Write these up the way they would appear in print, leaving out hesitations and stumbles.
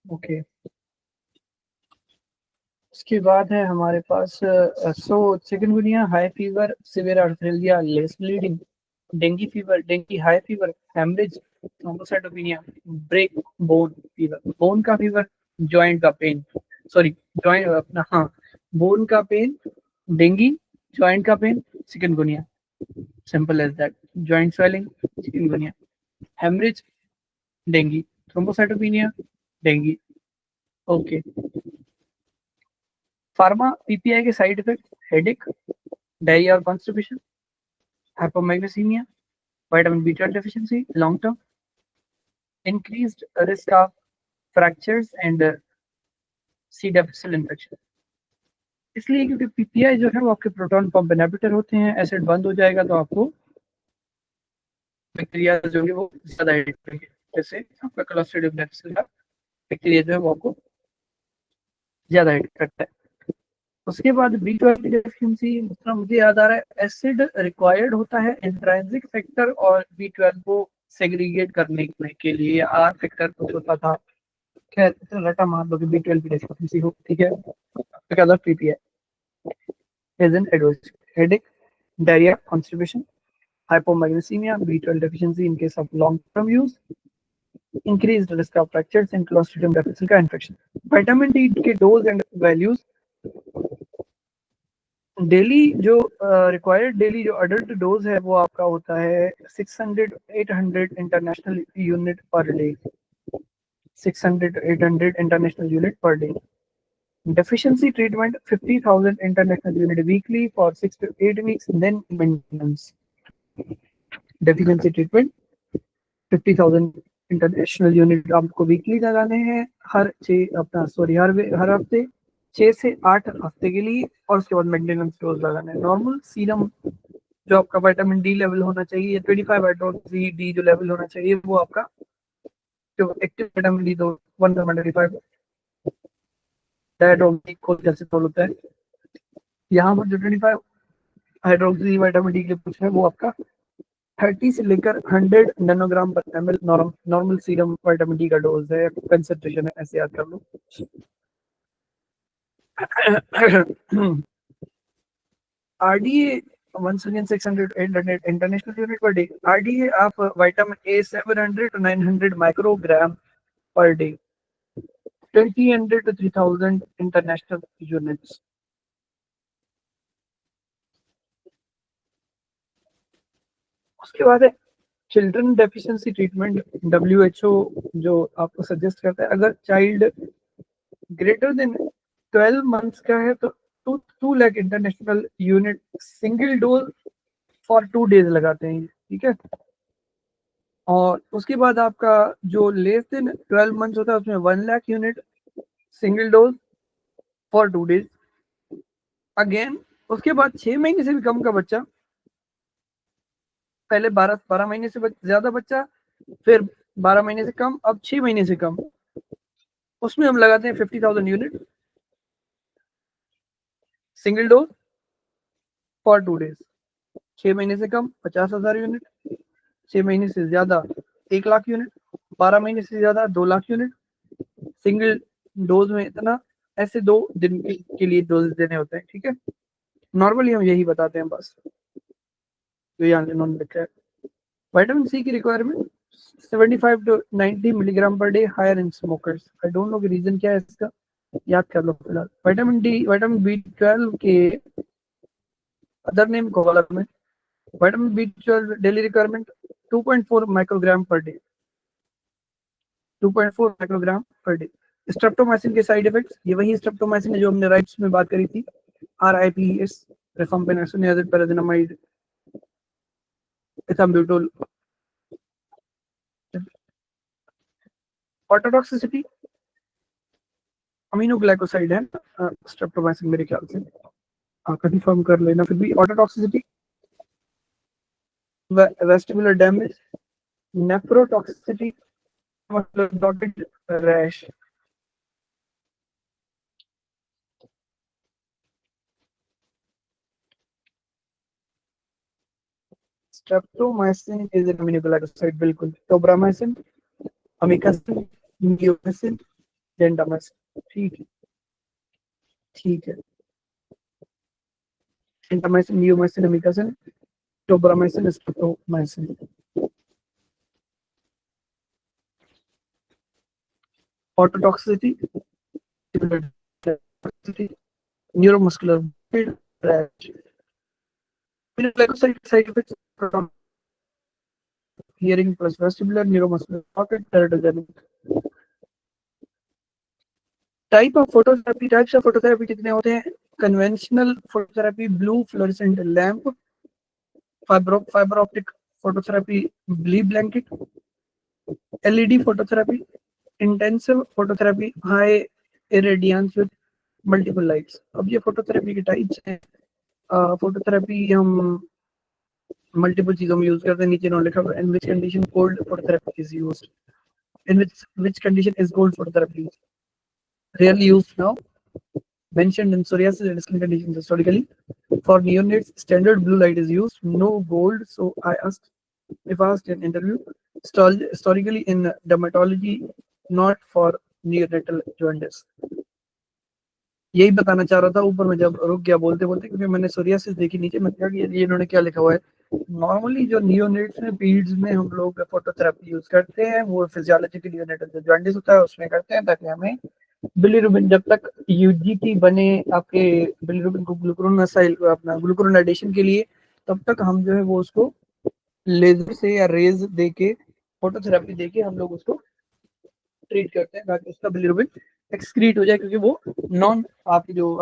Okay, उसके बाद है हमारे पास chikungunya, high fever, severe arthritis, less bleeding, dengue fever, dengue high fever, haemorrhage, thrombocytopenia, break bone fever, bone का fever, joint का पेन, सॉरी जॉइंट अपना, हाँ, बोन का पेन, डेंगू, जॉइंट का pain, chikungunya, simple as that, joint swelling, chikungunya, haemorrhage, dengue, thrombocytopenia, dengue. Okay, pharma PPI के side effect, headache, diarrhoea और constipation, hypomagnesemia, vitamin B12 deficiency, long term, increased risk of fractures and C. difficile infection। इसलिए क्योंकि PPI जो है वो आपके proton pump inhibitor होते हैं, एसिड बंद हो जाएगा तो आपको बैक्टीरिया जो है वो ज्यादा हिट करेंगे, जैसे आपका क्लोस्ट्रिडियम डिफिसिल का बैक्टीरिया जो है वो आपको ज्यादा हिट करता है। उसके बाद B12 डेफिशिएंसी, मतलब मुझे याद आ रहा है एसिड रिक्वायर्ड होता है इंट्रांसिक फैक्टर और B12 को सेग्रीगेट करने के लिए आर फैक्टर कुछ होता था। खैर इतना रटा मान लो कि B12 की डेफिशिएंसी हो, ठीक है। तो क्या PPI is an adverse headache, diarrhea, constipation, hypomagnesemia, B12 deficiency in case of long-term use, increased risk of fractures and Clostridium difficile का infection। विटामिन डी के डोज एंड वैल्यूज, डेली जो required daily जो adult dose है वो आपका होता है 600-800 international unit per day, 600-800 international unit per day. Deficiency treatment 50,000 international unit weekly for 6 to 8 weeks, then maintenance। Deficiency treatment 50,000 international unit आपको weekly लगाने हैं, हर हर हफ्ते 6 से 8 हफ्ते के लिए, और उसके बाद मेंटेनेंस डोज लगाना है। नॉर्मल सीरम जो आपका विटामिन डी लेवल होना चाहिए, 25 हाइड्रोक्सी डी जो लेवल होना चाहिए वो आपका, जो एक्टिव विटामिन डी तो 125 डायड्रोक्सी खोल कैसे तोल होता है, यहाँ पर जो 25 हाइड्रोक्सी विटामिन डी के लिए पूछा है वो आपका 30 से लेकर 100 nanogram per ML normal serum vitamin D का डोज है, कंसेंट्रेशन है, ऐसे याद कर लो। RDA once again 600-800 international unit per day। RDA आप vitamin A 700 to 900 microgram per day, 200 to 3000 international units। उसके बाद है चिल्ड्रन डेफिशिएंसी ट्रीटमेंट। डब्ल्यूएचओ जो आपको सजेस्ट करता है, अगर चाइल्ड ग्रेटर देन 12 मंथ्स का है तो 2 lakh international unit single dose for 2 days लगाते हैं, ठीक है। और उसके बाद आपका जो लेस देन 12 मंथ्स होता है उसमें 1 lakh unit single dose for 2 days. Again उसके बाद 6 महीने से भी कम का बच्चा, पहले 12 महीने से ज्यादा बच्चा, फिर 12 महीने से कम, अब 6 महीने से कम, उसमें हम लगाते हैं 50,000 unit single dose for 2 days. 6 महीने से कम 50,000 यूनिट, 6 महीने से ज्यादा 1 लाख यूनिट, 12 महीने से ज्यादा 2 लाख यूनिट सिंगल डोज में इतना, ऐसे 2 दिन के लिए डोज देने होते हैं, ठीक है। नॉर्मली हम यही बताते हैं बस, तो यहाँ इन्होंने लिखा है। विटामिन सी की requirement 75 to 90 milligram per day, higher in smokers. I don't know कि रीजन क्या है इसका, याद कर लो फिलहाल। विटामिन डी, विटामिन B12 के अदर नेम कॉलम में, vitamin B12 daily requirement 2.4 microgram per day, 2.4 microgram per day. Streptomycin के साइड इफेक्ट्स, ये वही स्ट्रेप्टोमाइसिन है जो हमने राइट्स में बात करी थी, RIPS, rifampin, niazid, pyrazinamide, ethambutol. Ototoxicity, aminoglycoside है स्ट्रेप्टोमाइसिन मेरे ख्याल से, कंफर्म कर लेना। फिर भी ऑटोटॉक्सिसिटी, वेस्टिबुलर डैमेज, नेफ्रोटॉक्सिसिटी, मतलब dotted rash. Streptomycin is an aminoglycoside, बिल्कुल। टोब्रामाइसिन, अमिकासिन, नियोसिन, जेंटामाइसिन, ठीक है ठीक है। Gentamicin, neomycin, amikacin, tobramycin, streptomycin. Ototoxicity, neuromuscular side effects from hearing plus vestibular neuromuscular pocket teratogenic. Types of phototherapy कितने होते हैं? Conventional phototherapy, blue fluorescent lamp, fibre optic phototherapy, ब्ली blanket, LED phototherapy, intensive phototherapy, high irradiance with multiple lights. अब ये phototherapy के types हैं। Phototherapy हम multiple चीजों में यूज करते हैं, नीचे नॉट लिखा हुआ है। In which condition cold phototherapy is used, in which condition is cold phototherapy rarely used now, mentioned in psoriasis and skin conditions historically. For neonates, standard blue light is used, no gold. So if asked in interview, historically in dermatology, not for neonatal jaundice. यही बताना चाह रहा था, ऊपर में जब रुक गया बोलते बोलते, क्योंकि मैंने सोरियासिस देखी नीचे, मैं क्या ये इन्होंने क्या लिखा हुआ है। नॉर्मली जो नियोनेट्स में, पीड्स में हम लोग फोटोथेरेपी यूज करते हैं, वो फिजियोलॉजिकल नियोनेटल जो जॉन्डिस होता है उसमें करते हैं, ताकि हमें बिलीरुबिन, जब तक यूजीटी बने आपके बिलीरुबिन को ग्लूकुरोनासाइल अपना ग्लूकुरोनाइडेशन के लिए, तब तक हम जो है वो उसको लेजर से या रेज दे के, फोटोथेरेपी दे के हम लोग उसको ट्रीट करते हैं, ताकि उसका बिलीरुबिन एक्सक्रीट हो जाए, क्योंकि वो नॉन आपकी जो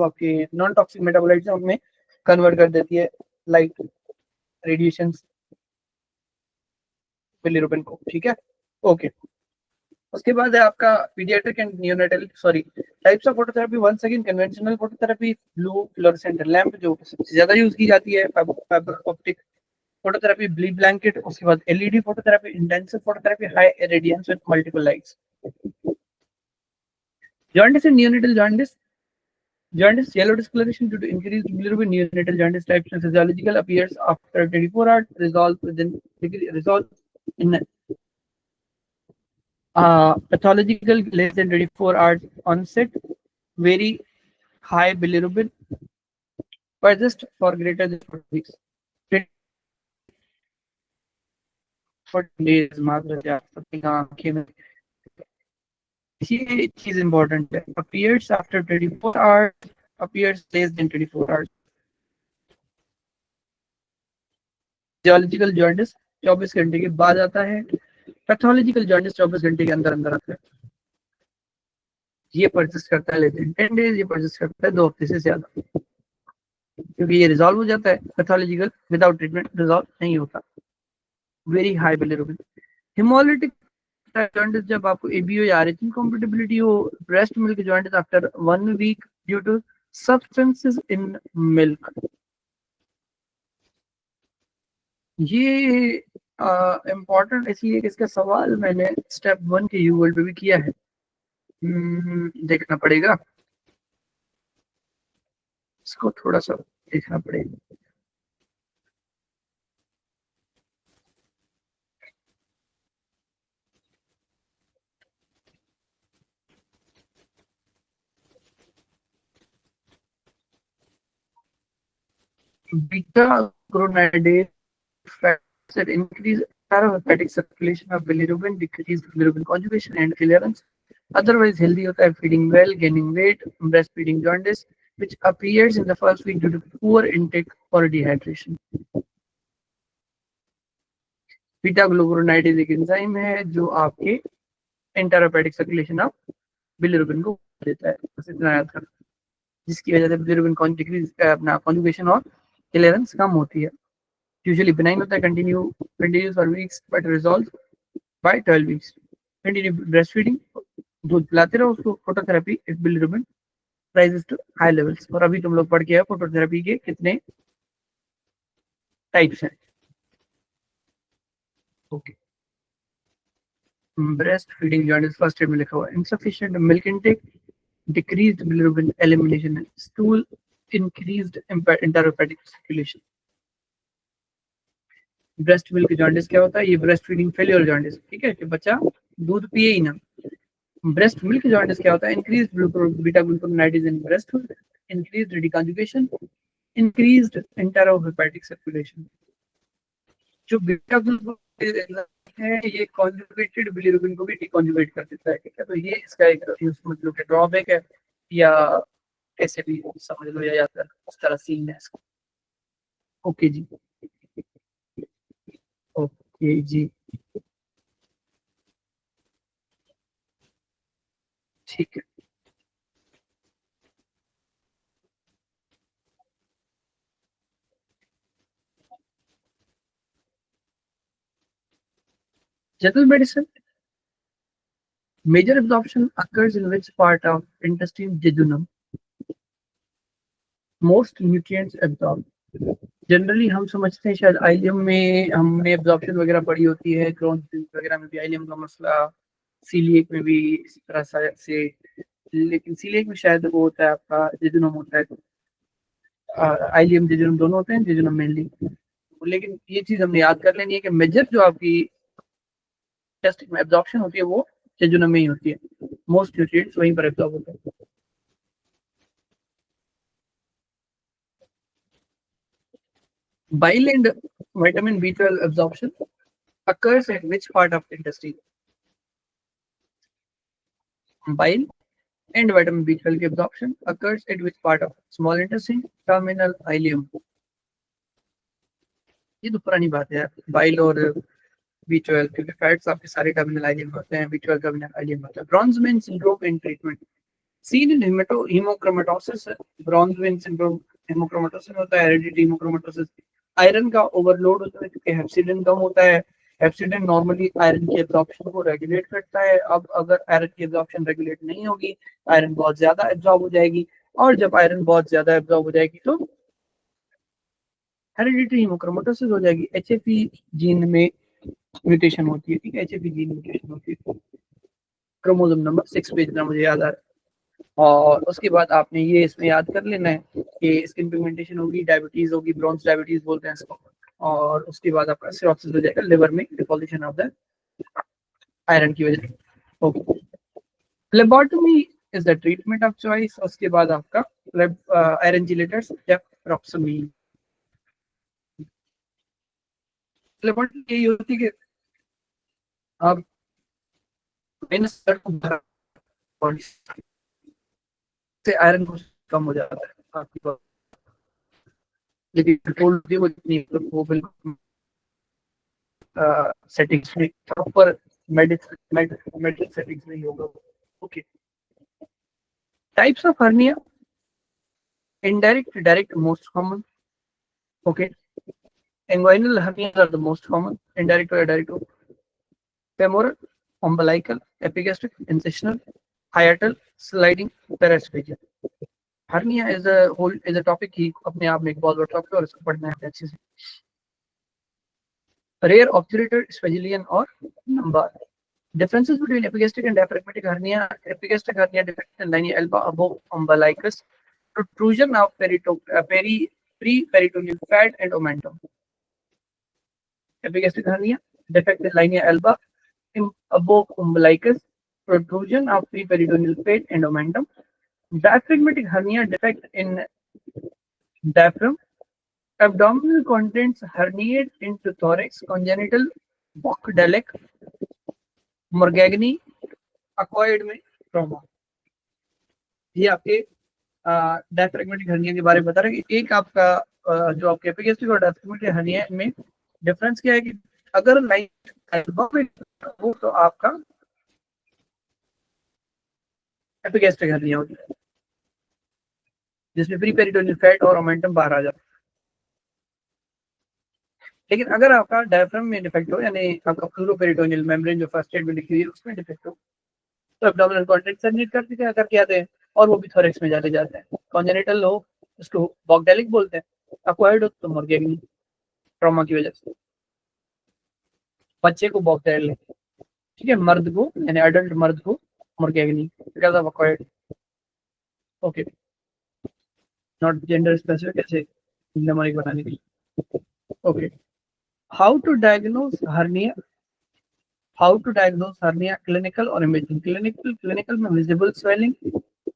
आपके नॉन टॉक्सिक मेटाबोलाइट्स हैं उनमें कन्वर्ट कर देती है लाइट रेडिएशन बिलीरुबिन को, ठीक है ओके। उसके बाद है आपका paediatric and neonatal types of phototherapy. Once again, conventional phototherapy, blue fluorescent lamp जो सबसे ज्यादा यूज की जाती है, फाइबर ऑप्टिक फोटोथेरेपी, ब्ली ब्लैंकेट, उसके बाद LED phototherapy, intensive phototherapy, high radiance with multiple lights. Jaundice and neonatal jaundice. Jaundice, yellow discoloration due to increased bilirubin. Neonatal jaundice type physiological, appears after 24 hours, resolves in pathological less than 24 hours onset, very high bilirubin, persist for greater than 4 weeks. For days, ये चीज important है। appears after 24 hours, appears less than 24 hours. Physiological jaundice 24 घंटे के बाद आता है, pathological jaundice 24 घंटे के अंदर अंदर आता है। ये परसिस्ट करता है लेकिन 10 डेज, ये परसिस्ट करता है 2 हफ्ते से ज्यादा, क्योंकि ये रिजॉल्व हो जाता है। पैथोलॉजिकल विदाउट ट्रीटमेंट रिजॉल्व नहीं होता। Very high bilirubin. Haemolytic jaundice, जब आपको एबीओ या आरएच इनकॉम्पेटिबिलिटी हो। Breast milk jaundice after 1 week due to substances in milk. ये इम्पोर्टेंट इसलिए कि इसका सवाल मैंने स्टेप 1 के यू वर्ल्ड पे भी किया है। देखना पड़ेगा, इसको थोड़ा सा देखना पड़ेगा। Beta glucuronidase that increase parahepatic circulation of bilirubin, decrease bilirubin conjugation and clearance. Otherwise healthy होता है, feeding well, gaining weight, breastfeeding jaundice, which appears in the first week due to poor intake or dehydration. Beta glucuronidase एक enzyme है जो आपके इंटरहेपेटिक circulation of bilirubin को देता है, बस इतना याद करना, जिसकी वजह से बिलिरुबिन अपना कॉन्जुगेशन और क्लियरेंस कम होती है। यूजुअली बिनाइन होता है, continues for weeks but resolves by 12 weeks. Continue breastfeeding, दूध पिलाते रहो उसको। Phototherapy if bilirubin rises to high levels। और अभी तुम लोग पढ़ के आए फोटोथेरेपी के कितने टाइप्स हैं। Okay, breast feeding jaundice first aid में लिखा हुआ है, insufficient milk intake, decreased bilirubin elimination, stool, increased intrahepatic circulation। Breast milk jaundice क्या होता है? ये ब्रेस्ट फीडिंग फेलियर जॉन्डिस, ठीक है, कि बच्चा दूध पिए ही ना, ब्रेस्ट मिल्क जॉइंटिस क्या होता है? Increase beta glucuronidase in breast, increase deconjugation, increased enterohepatic circulation. जो बीटा ग्लूकोन है ये कॉन्जुगेटेड बिलीरुबिन को भी डिकॉन्जुगेट कर देता है, ठीक है। तो ये इसका एक मतलब कि ड्रॉबैक है, या कैसे भी समझ लो, या फिर उस तरह सीन है इसका। ओके जी, ओके जी, ठीक है। General medicine, major absorption occurs in which part of intestine jejunum most nutrients absorbed? Generally हम समझते हैं शायद आइलियम में हमने एब्जॉर्प्शन वगैरह पढ़ी होती है, क्रॉन्स वगैरह में भी आइलियम का मसला, सीलिएक में भी इसी तरह से, लेकिन सीलिएक में शायद वो होता है आपका जेजुनम होता है, आइलियम जेजुनम दोनों होते हैं, जेजुनम मेनली। लेकिन ये चीज हमने याद कर लेनी है कि मेजर जो आपकी टेस्ट में एब्जॉर्प्शन होती है वो जेजुनम में ही होती है, मोस्ट न्यूट्रिएंट्स वहीं पर एब्जॉर्ब होते हैं। Bile and vitamin B12 absorption occurs at which part of the intestine? Bile and vitamin B12 की absorption occurs at which part of small intestine, terminal ileum? ये तो पुरानी बात है, बाइल और B12, क्योंकि फैट्स आपके सारे टर्मिनल आइलियम होते हैं, B12 टर्मिनल आइलियम होता है। Bronze man syndrome in treatment, seen in hematochromatosis, bronze man syndrome haemochromatosis होता है, हेरेडिटरी हेमोक्रोमेटोसिस। आयरन का ओवरलोड होता है क्योंकि हेप्सिडन कम होता है। हेप्सिडन नॉर्मली आयरन की एब्जॉर्प्शन को रेगुलेट करता है। अब अगर आयरन की एब्जॉर्प्शन रेगुलेट नहीं होगी, आयरन बहुत ज्यादा एब्जॉर्ब हो जाएगी, और जब आयरन बहुत ज्यादा एब्जॉर्ब हो जाएगी तो हेरेडिटरी हेमोक्रोमेटोसिस हो जाएगी। एचएफई जीन में म्यूटेशन होती है, ठीक है, एचएफई जीन म्यूटेशन होती है, क्रोमोसोम नंबर 6 पे, जितना मुझे याद आ रहा है। और उसके बाद आपने ये इसमें याद कर लेना है कि स्किन पिगमेंटेशन होगी, डायबिटीज होगी, ब्रॉन्ज डायबिटीज बोलते हैं इसको। और उसके बाद आपका सिरोसिस हो जाएगा, लिवर में डिपोजिशन ऑफ द आयरन की वजह से। Okay, phlebotomy is the treatment of choice. उसके बाद आपका आयरन चिलेटर्स, डेफ्रोक्सामिन। फ्लेबोटमी यही होती है कि आप माइनस बॉडी से आयरन कम हो जाता है आपकी body, लेकिन कंट्रोल होती है वो इतनी, वो बिल्कुल सेटिंग्स में प्रॉपर मेडिसिन सेटिंग्स नहीं होगा। Okay, types of hernia, indirect, direct, most common. Okay, inguinal hernias are the most common, indirect or direct. Femoral, umbilical, epigastric, incisional, hiatal, sliding, paraplegia. Hernia is a whole is a topic ही अपने आप में एक बहुत बड़ा topic है और इसको पढ़ना है अच्छे से। Rare obturator, Spegelian or lumbar. Differences between epigastric and diaphragmatic hernia. Epigastric hernia defects in linea alba above umbilicus, protrusion of pre-peritoneal fat and omentum. Epigastric hernia defect in linea alba above umbilicus, protrusion of pre-peritoneal fat and omentum. Diaphragmatic hernia defect in diaphragm, abdominal contents herniate into thorax, congenital Bochdelic, Morgagni, acquired में trauma. ये आपके diaphragmatic hernia के बारे में बता रहे हैं कि एक आपका जो आपके एपिगेस्ट्रिक और डायफ्रेगमेटिक हर्निया में डिफरेंस क्या है कि अगर लाइन हो तो आपका एपिगेस्ट्रिक हर्निया होती है, जिसमें प्री पेरिटोनियल फैट और ओमेंटम बाहर आ जाता है। लेकिन अगर आपका डायफ्राम में डिफेक्ट हो, यानी आपका प्लूरोपेरिटोनियल मेम्ब्रेन जो फर्स्ट एड में लिखी हुई है उसमें डिफेक्ट हो, तो एब्डोमिनल कॉन्ट्रैक्ट सर्निट करके आते हैं और वो भी थोरेक्स में जाते जाते हैं। कॉन्जेनिटल हो उसको बॉक्डेलिक बोलते हैं, अक्वायर्ड हो तो मोर्गेगनी, ट्रॉमा की वजह से। बच्चे को बॉक्डेलिक, ठीक है, मर्द को यानी अडल्ट मर्द को मोर्गेगनी, because of acquired. Okay, not gender specific, ऐसे निमोनिक बनाने के लिए। Okay, how to diagnose hernia, how to diagnose hernia, clinical और इमेजिंग। क्लिनिकल में visible swelling,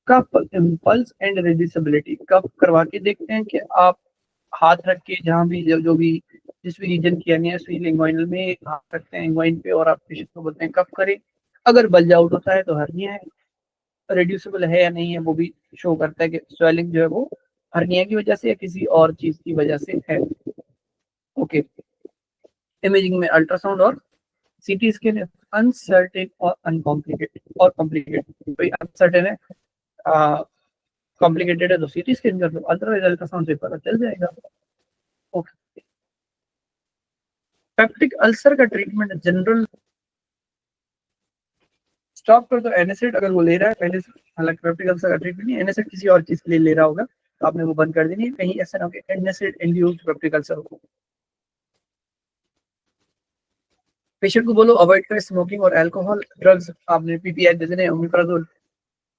cough impulse and reducibility. Cough करवा के देखते हैं कि आप हाथ रख के जहाँ भी जो भी जिस भी रीजन की hernia है, स्वील इंग्वाइनल में हाथ रखते हैं इंग्वाइन पे और आप पेशेंट को बोलते हैं कफ करें। अगर बल्ज आउट होता है तो हर्निया है, रेड्यूसिबल है या नहीं है वो भी शो करता है कि स्वेलिंग जो है वो हर्निया की वजह से या किसी और चीज की वजह से है। ओके। इमेजिंग में अल्ट्रासाउंड और सीटी स्कैन अनसर्टेन और अनकॉम्प्लिकेटेड और कॉम्प्लिकेटेड। भाई अनसर्टेन है, कॉम्प्लिकेटेड है तो सीटी स्कैन कर दो, अदरवाइज अल्ट्रासाउंड से पता चल जाएगा। ओके। पेप्टिक अल्सर का ट्रीटमेंट जनरल स्टॉप कर दो एनासिड अगर वो ले रहा है पहले से। हालांकि पेप्टिक अल्सर का ट्रीटमेंट नहीं, एनासिड किसी और चीज के लिए ले रहा होगा तो आपने वो बंद कर देनी है, कहीं ऐसा ना हो कि एनासिड इंड्यूस्ड पेप्टिक अल्सर हो। पेशेंट को बोलो अवॉइड करें स्मोकिंग और अल्कोहल। ड्रग्स आपने पीपीआई दे देने, ओमिप्राजोल,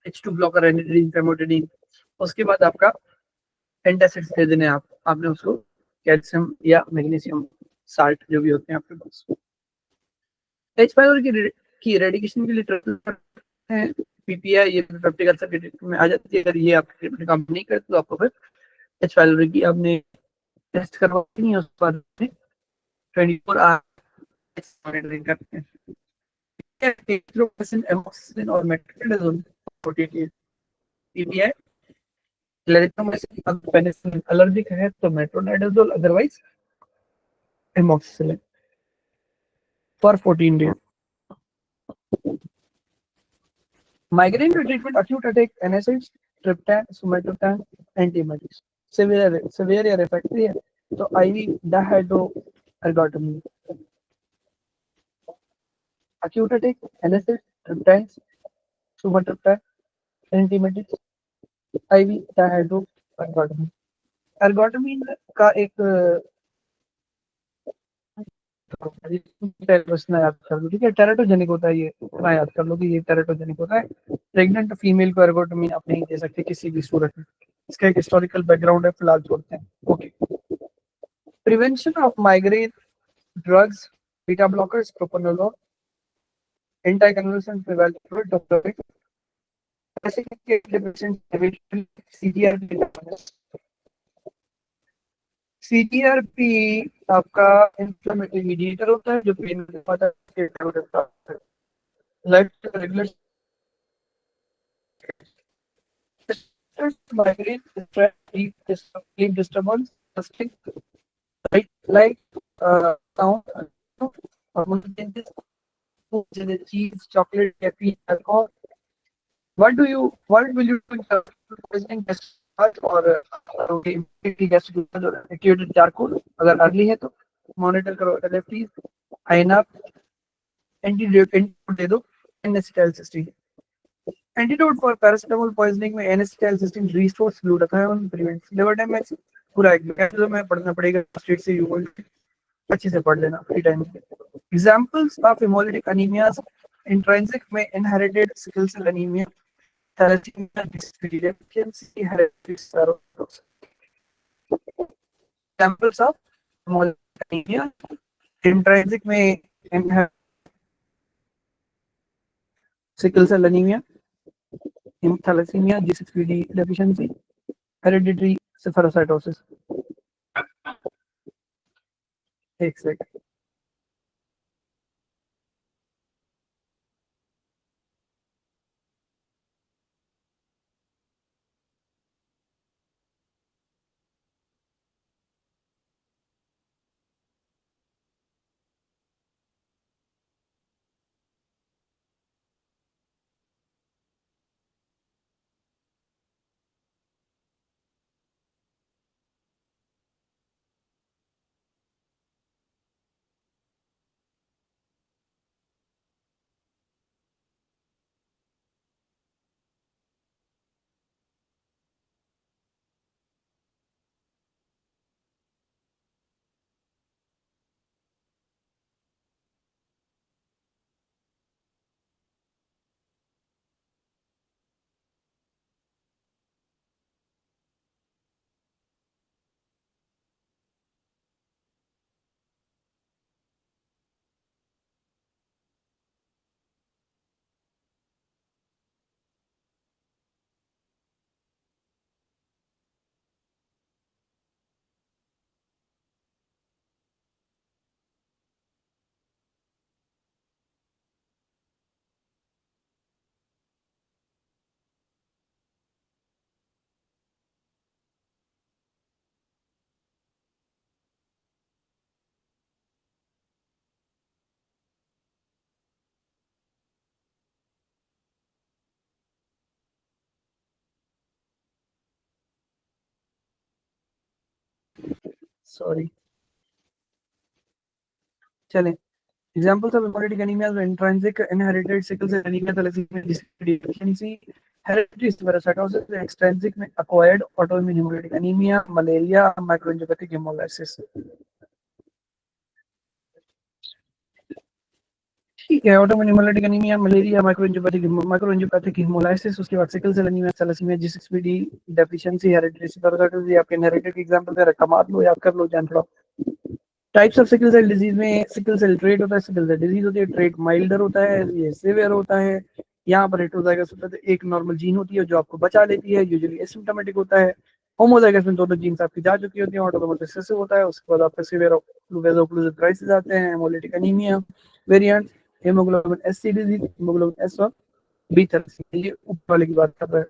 H2 ब्लॉकर, एनिड्रीन, फेमोटिडीन। उसके बाद आपका एंटासिड्स दे देने, आपने उसको कैल्शियम या मैग्नीशियम साल्ट जो भी होते हैं आपके पास। एच पाइलोरी की रेडिकेशन के लिए ट्रीटमेंट है पीपीआई, ये पेप्टिक अल्सर के ट्रीटमेंट में आ जाती है। अगर ये आपके ट्रीटमेंट काम नहीं करते तो आपको फिर एच पाइलोरी की आपने टेस्ट करवानी है, उसके बाद 24 आवर मॉनिटरिंग करते हैं। एमोक्सिसिलिन और मेट्रोनिडाजोल 14 डेज। पीपीआई, क्लेरिथ्रोमाइसिन, अगर पेनिसिलिन एलर्जिक है तो metronidazole, otherwise amoxicillin for 14 days. Migraine का treatment acute attack NSAIDs, triptan, sumatriptan, antiemetics. Severe या रिफ्रैक्टरी है तो IV dihydroergotamine. acute attack, NSAID, triptans, sumatriptan, antiemetics, IV dihydroergotamine. Ergotamine का एक याद कर लो, ठीक है, टेराटोजेनिक होता है, ये इतना याद कर लो कि ये टेराटोजेनिक होता है। प्रेग्नेंट फीमेल को एर्गोटामिन आप नहीं दे सकते किसी भी सूरत में। इसका एक हिस्टोरिकल बैकग्राउंड है, फिलहाल छोड़ते हैं। Okay. Prevention of migraine drugs, beta blockers, propranolol, anticonvulsant, preventive, CGRP आपका इंफ्लेमेटरी मीडिएटर होता है जो पेन है। Left regular migraine, sleep disturbance, right, like sound, hormonal changes, food, cheese, chocolate, caffeine, alcohol. What will you do in poisoning discharge or immediately gastric or acute charcoal? अगर early है तो monitor करो LFTs, आइनअप, antidote दे दो, N acetylcysteine. Antidote for paracetamol poisoning में N acetylcysteine restores glutathione, prevents liver damage. पूरा एक मैकेनिज्म है, पढ़ना पड़ेगा स्टेट से यू अच्छे से पढ़ लेना फ्री टाइम में। Examples of haemolytic anaemias, intrinsic में inherited sickle cell anaemia, thalassaemia, डिस्फीरिया deficiency, hereditary sclerosis. Examples of haemolytic anaemia, intrinsic में inherited sickle cell anaemia, thalassaemia, डिस्फीरिया डेफिशिएंसी, हेरेडिटरी सिफरोसाइटोसिस। एक सेकंड। सॉरी, चलें। Examples of hemolytic anemia are intrinsic, inherited sickle cell anemia, thalassemia, deficiency, hereditary spherocytosis, and extrinsic में acquired autoimmune hemolytic anemia, malaria, microangiopathic hemolysis। ठीक है, autoimmune haemolytic anaemia, malaria, microangiopathic haemolysis, उसके बाद sickle cell anaemia, thalassaemia, G6PD deficiency, hereditary spherocytosis, ये आपके inherited example है, रखा मार लो, याद कर लो, जान लो। Types of sickle cell disease में सिकल सेल ट्रेट होता है, सिकल सेल डिजीज होती है। ट्रेट माइल्डर होता है, ये सीवियर होता है। यहाँ पर हेटेरोजाइगस होता है तो एक नॉर्मल जीन होती है जो आपको बचा लेती है, यूजुअली एसिम्प्टोमेटिक होता है। होमोजाइगस में दोनों जीन्स आपकी जा चुकी होती हैं, ऑटोसोमल रिसेसिव होता है। उसके बाद आपका सीवियर वेसोक्लूसिव क्राइसिस आते हैं, haemolytic anaemia variant, haemoglobin S C disease, haemoglobin S और बी थैलेसीमिया। ये ऊपर वाले की बात कर रहा है,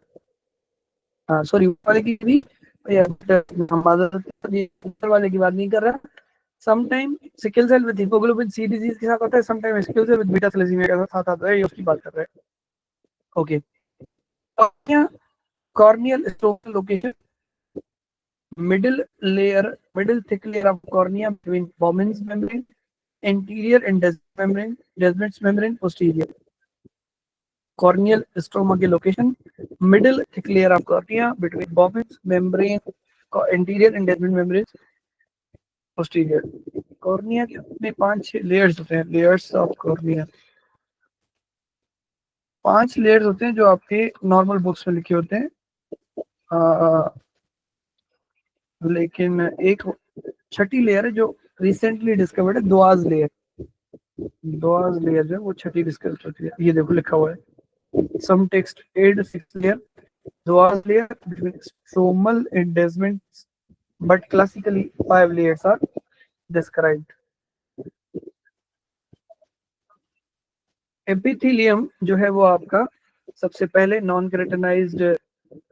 हाँ सॉरी, ऊपर वाले की भी, ये ऊपर वाले की बात नहीं कर रहा। Sometime sickle cell with haemoglobin C disease के साथ होता है, sometime sickle cell with beta thalassaemia के साथ आता है, ये उसकी बात कर रहे हैं। Okay, corneal stromal location, middle thick layer of cornea between Bowman's membrane, anterior and Descemet's membrane, posterior। corneal stroma के location, middle thick layer of cornea between Bowman's membrane, anterior and Descemet's membrane, posterior। Cornea में 5-6 layers होते हैं, layers of cornea. 5 layers होते हैं जो आपके normal books में लिखे होते हैं, लेकिन एक छठी लेयर है जो रिसेंटली डिस्कवर्ड है, दुआज लेयर। दुआज लेयर जो है वो छठी डिस्कवर होती है, ये देखो लिखा हुआ है, some texts add 6 layer, Dua's layer between stromal and Descemet, but classically 5 layers are described. Epithelium जो है वो आपका सबसे पहले non keratinised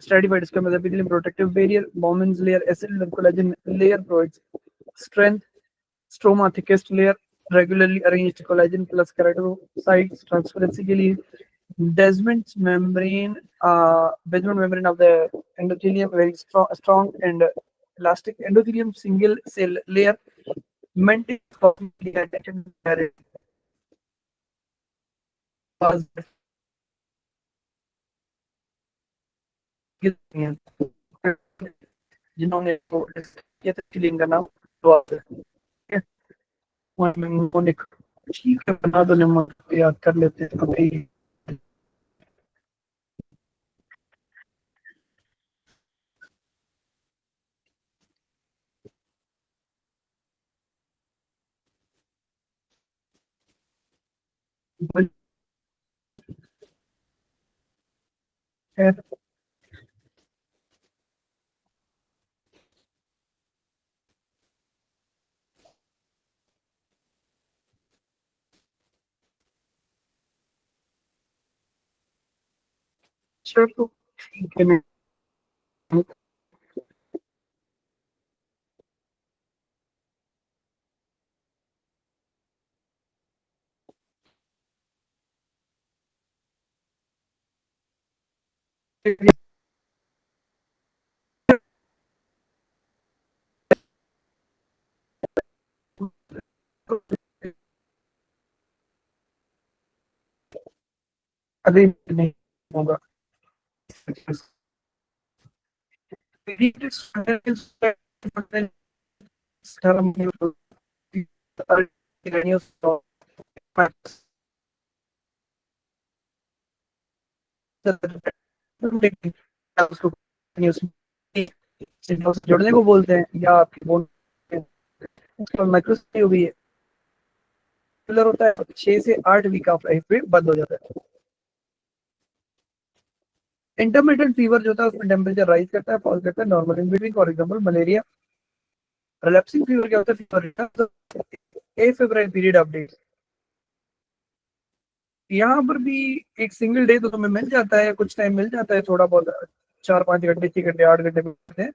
stratified squamous epithelium, protective barrier, Bowman's layer, acid collagen layer provides strength, stroma thickest layer, regularly arranged collagen plus keratinocytes transparency के लिए, Descemet's membrane, basement membrane of the endothelium very strong and elastic, endothelium single cell layer, maintains properly attention जिन्होंने किया था filling का नाम monic. ठीक है, बना दो, नंबर याद कर लेते हैं अभी। चलो ठीक है, अभी नहीं होगा। जोड़ने को बोलते हैं या आपकी बोन माइक्रोस्कोपी भी है, होता है 6 से 8 वीक ऑफ लाइफ पे बंद हो जाता है। इंटरमीडिएट फीवर जो होता है उसमें टेम्परेचर राइज करता है, फॉल करता है, normal in between, for example malaria. Relapsing fever क्या होता है, फीवर एफेब्राइल पीरियड ऑफ डेज। यहाँ पर भी एक सिंगल डे तो तुम्हें मिल जाता है, कुछ टाइम मिल जाता है, थोड़ा बहुत 4-5 घंटे, 6 घंटे, 8 घंटे मिलते हैं,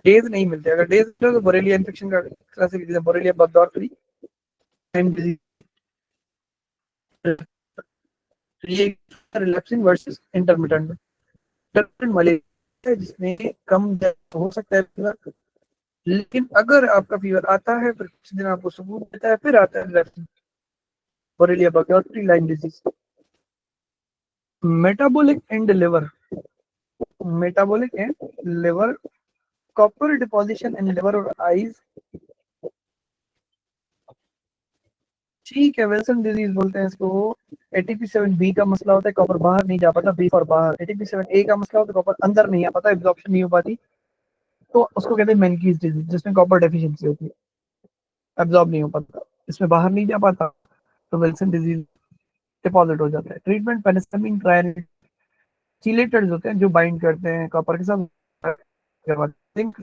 डेज नहीं मिलते। अगर डेज तो बोरेलिया इन्फेक्शन का क्लासिफिकेशन, बोरेलिया बगडॉर्फरी डिजीज, ये रिलैप्सिंग वर्सेस इंटरमिटेंट। मलेरिया जिसमें कम हो सकता है, लेकिन अगर आपका फीवर आता है फिर कुछ दिन आपको सुकून देता है, फिर आता है Borrelia burgdorferi Lyme disease. Metabolic and liver, metabolic and liver, copper deposition in liver और आईज, ठीक है, विल्सन डिजीज बोलते हैं इसको। ATP7B का मसला होता है, कॉपर बाहर नहीं जा पाता, बी फॉर बाहर। ATP7A का मसला होता है, कॉपर अंदर नहीं आ पाता, एब्जॉर्प्शन नहीं हो पाती, तो उसको कहते हैं मेनकीज डिजीज, जिसमें कॉपर डेफिशिएंसी होती है, एब्जॉर्ब नहीं हो पाता, इसमें बाहर नहीं जा पाता, तो विल्सन डिजीज डिपॉजिट हो जाता है। ट्रीटमेंट पेनिसिलिन ट्रायल, चीलेटर्स होते हैं जो बाइंड करते हैं कॉपर के साथ, जिंक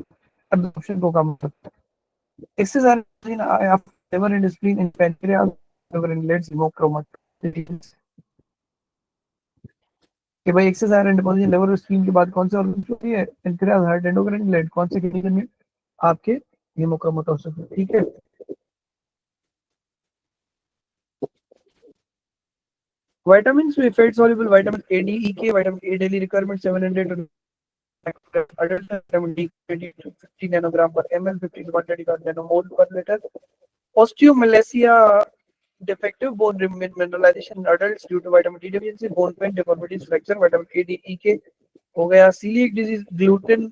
एब्जॉर्प्शन को कम करता है। इससे ज्यादा liver and spleen in pancreas, liver and leads hemochromatins, कि भाई एक्सेस आयरन डिपॉजिशन लिवर और स्प्लीन के बाद कौन से ऑर्गन की होती है? पेनक्रियास, हार्ट, एंडोक्राइन ग्लैंड, कौन से कंडीशन में? आपके हेमोक्रोमेटोसिस में, ठीक है। विटामिन में fat soluble vitamin A, D, E, K, vitamin A daily requirement 700 adult, vitamin D 20 to 50 nanogram per ml, 50 to 135 nanomole per liter. Osteomalacia defective bone mineralization in adults due to vitamin D deficiency, bone pain, deformities, fracture, vitamin A, D, E, K हो गया। Coeliac disease, gluten,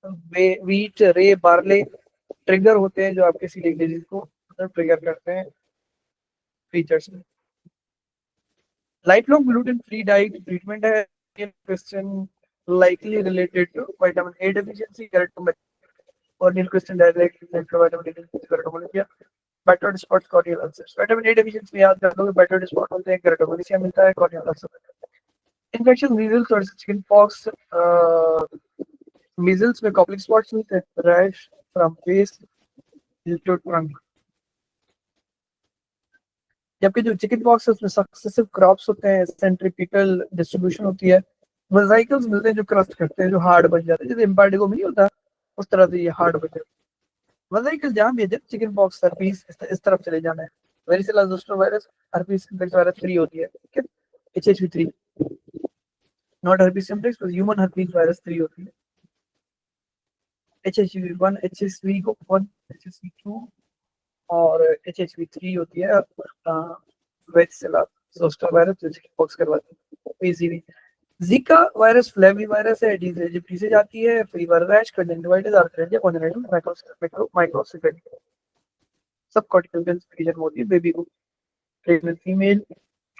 wheat, रे, barley trigger होते हैं जो आपके coeliac disease को trigger करते हैं फीचर्स में। Life long gluten free diet treatment है, question likely related to vitamin A deficiency, keratoconus, or nil question directly related to vitamin A deficiency, keratoconus, battered spot, corneal ulcers. Vitamin A deficiency में याद रख लो कि battered spot होते हैं, केराटोकोनिसिया मिलता है, कॉर्नियल अल्सर। इन्फेक्शन, मीजल्स और चिकन पॉक्स, मीजल्स में कॉपलिक स्पॉट्स मिलते हैं, rash from face to trunk, जबकि जो चिकन पॉक्स है उसमें सक्सेसिव क्रॉप्स होते हैं, सेंट्रीपिटल डिस्ट्रीब्यूशन होती है, वेसिकल्स मिलते हैं जो क्रस्ट करते हैं, जो हार्ड बन जाते हैं, जैसे इम्पार्टिको में नहीं होता उस तरह से ये हार्ड बन जाते हैं। वेसिकल जहाँ भी है, चिकन पॉक्स, हर्पीस, इस तरफ चले जाना है। वेरिसिला zoster virus, herpes simplex virus 3 होती है, ठीक है, HHV3, नॉट हर्पीस सिम्प्लेक्स, बस ह्यूमन हर्पीस वायरस 3 होती है। HHV1, HSV1, HSV2 और HHV3 होती है वेरिसिला जोस्टर वायरस, जो चिकन पॉक्स करवाती है। PCV, Zika virus flavi virus है, इजिप्टी से जाती है, fever, rash, conjunctivitis, arthritis, congenital microcephaly, सब कॉर्टिकल रीजन होती है बेबी को। प्रेग्नेंट फीमेल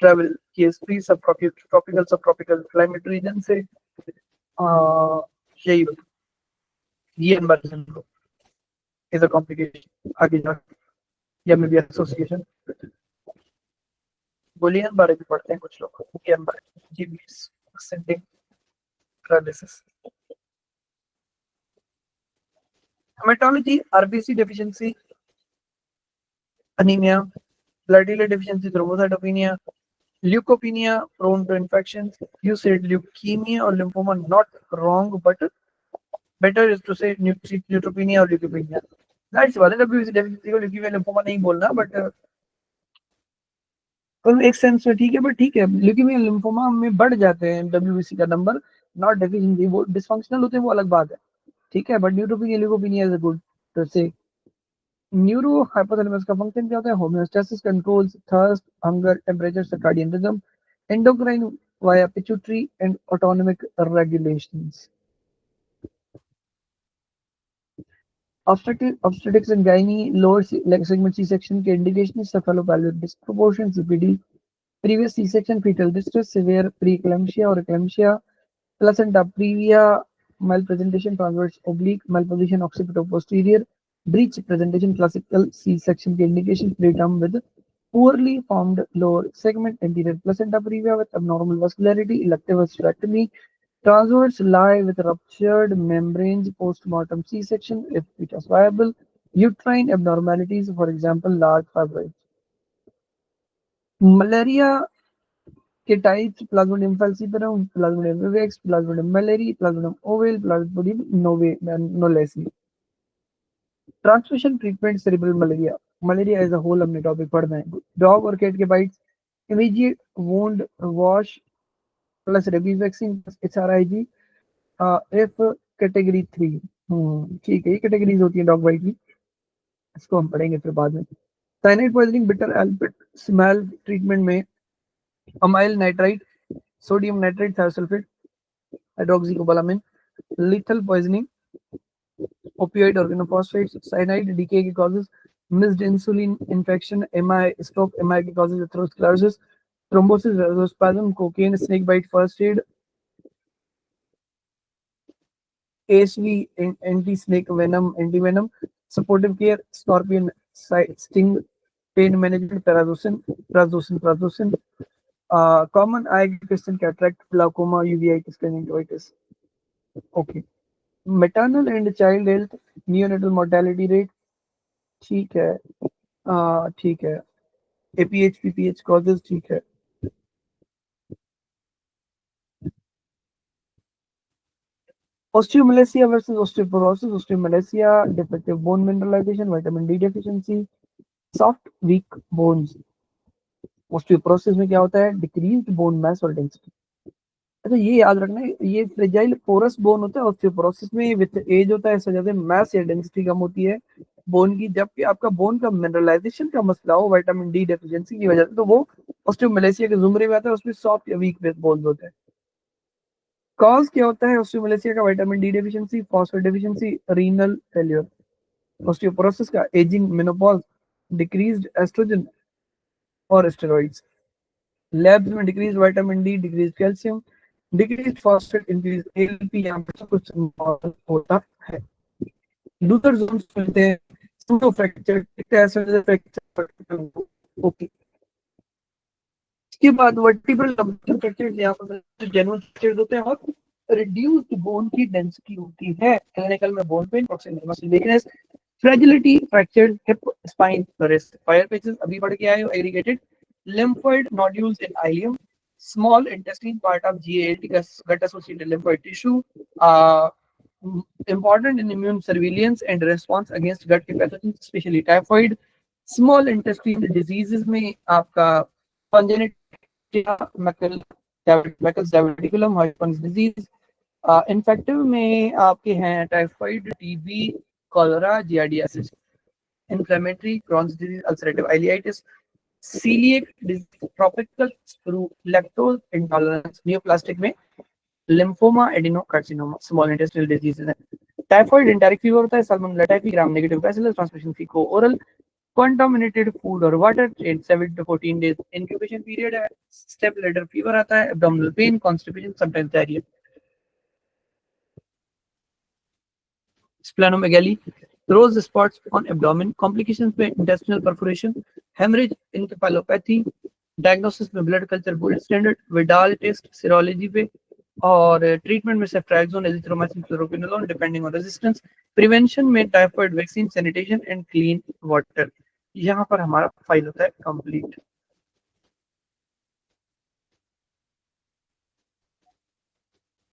ट्रैवल की हिस्ट्री सब ट्रॉपिकल सब ट्रॉपिकल क्लाइमेट रीजन से, यही ये एम्बैरेसिंग को इज अ कॉम्प्लिकेशन आगे जाके, या मे बी एसोसिएशन। बुलियन बारे में पढ़ते हैं कुछ लोग, बुलियन बारे, GBS ascending paralysis. Haematology, RBC deficiency, anemia, platelet deficiency, thrombocytopenia, leukopenia, prone to infections. You said leukemia or lymphoma, not wrong, but better is to say neutropenia or leukopenia. That's why WBC deficiency को leukemia lymphoma नहीं बोलना, but एक sense में ठीक है, but ठीक है, leukaemia lymphoma में बढ़ जाते हैं WBC का नंबर, नॉट डेफिशिएंसी, वो डिसफंक्शनल होते हैं, वो अलग बात है, ठीक है, but neutropenia leucopenia is a good to say. Neuro hypothalamus का फंक्शन क्या होता है? Homeostasis, controls thirst, hunger, temperature, circadian rhythm, endocrine via pituitary and autonomic regulations. Obstetrics and gynae, lower segment C-section के indication is cephalopelvic disproportion, CPD, previous C-section, fetal distress, severe preeclampsia or eclampsia, placenta previa, malpresentation, transverse oblique, malposition occipito-posterior, breech presentation, classical C-section के indication, preterm with poorly formed lower segment, anterior placenta previa with abnormal vascularity, elective hysterectomy, transverse lie with ruptured membranes, postmortem C-section if fetus viable, uterine abnormalities, for example, large fibroids. Malaria के types, Plasmodium falciparum, Plasmodium vivax, Plasmodium malari, Plasmodium ovale, Plasmodium knowlesi. Transmission treatment, cerebral malaria, malaria as a whole हमने topic पढ़ना है। Dog और cat के bites, immediate wound wash plus rabies vaccine plus HRIG, if category 3 ठीक है, ये categories होती है डॉग बाइट की, इसको हम पढ़ेंगे फिर बाद में। साइनाइड पॉइजनिंग, बिटर एल्बिट स्मेल ट्रीटमेंट में amyl nitrite, sodium nitrite, thiosulphate, hydroxocobalamin. Lethal poisoning, opioid organophosphates, cyanide, decay के causes, missed insulin infection, MI stroke, MI के causes atherosclerosis, thrombosis, vasospasm, cocaine, snake bite, first aid, ASV, anti-snake venom, anti-venom, supportive care, scorpion sting, pain management, prazosin. Common eye question, cataract, glaucoma, uveitis, conjunctivitis. Okay. Maternal and child health, neonatal mortality rate, ठीक है, ठीक है। APH PPH causes, ठीक है। Osteomalacia versus osteoporosis, osteomalacia, defective bone mineralization, vitamin D deficiency, soft weak bones। osteoporosis में क्या होता है, डिक्रीज्ड बोन मास और डेंसिटी। अच्छा, ये याद रखना है, ये फ्रेजाइल पोरस बोन होता है, ऑस्टियोपोरोसिस में विद एज होता है, ऐसा ज्यादा मास या डेंसिटी कम होती है बोन की। जबकि आपका बोन का मिनरलाइजेशन का मसला हो विटामिन डी डेफिशिएंसी की वजह से, तो वो ऑस्टियोमलेसिया के जुमरे में आता है, उसमें सॉफ्ट या वीक बोन्स होते हैं। कॉज क्या होता है ऑस्टियोमलेसिया का, vitamin D deficiency, phosphate deficiency, renal failure. Osteoporosis का, एजिंग, मेनोपॉज, डिक्रीज्ड एस्ट्रोजन और स्टेरॉइड्स। लैब्स में decrease vitamin D, decrease calcium, decrease phosphate, increase LP, यहाँ पर सब कुछ होता है। लूथर जोन्स मिलते हैं, सूडो फ्रैक्चर, फ्रैक्चर। ओके, इसके बाद वर्टिब्रल लंबर फ्रैक्चर, यहाँ पर जेन्युइन फ्रैक्चर होते हैं और रिड्यूस्ड बोन की डेंसिटी होती है। क्लिनिकल में bone pen, proximal muscle weakness, fragility, fractured hip, spine, wrist, fire patches अभी बढ़ के आए हो, aggregated lymphoid nodules in ileum, small intestine part of GALT, gut associated lymphoid tissue, uh, important in immune surveillance and response against gut pathogens, especially typhoid। small intestine diseases में आपका congenital Meckel's diverticulum, Hodgkin's disease। Infective में आपके हैं typhoid, TB, cholera, giardiasis. Inflammatory, Crohn's disease, ulcerative ileitis, coeliac disease, tropical sprue, lactose intolerance. Neoplastic में lymphoma, adenocarcinoma, small intestinal diseases हैं। Typhoid enteric fever होता है, Salmonella typhi, gram negative bacillus, transmission faeco oral, contaminated food or water, 7 to 14 days incubation period है। Step ladder fever आता है, abdominal pain, constipation, sometimes diarrhea। splenomegaly, rose spots on abdomen, complications में intestinal perforation, hemorrhage, encephalopathy, diagnosis में blood culture gold standard, Vidal test serology पे, और treatment में ceftriaxone, azithromycin, fluoroquinolone depending on resistance. Prevention में typhoid vaccine, sanitation and clean water. यहाँ पर हमारा file होता है कंप्लीट।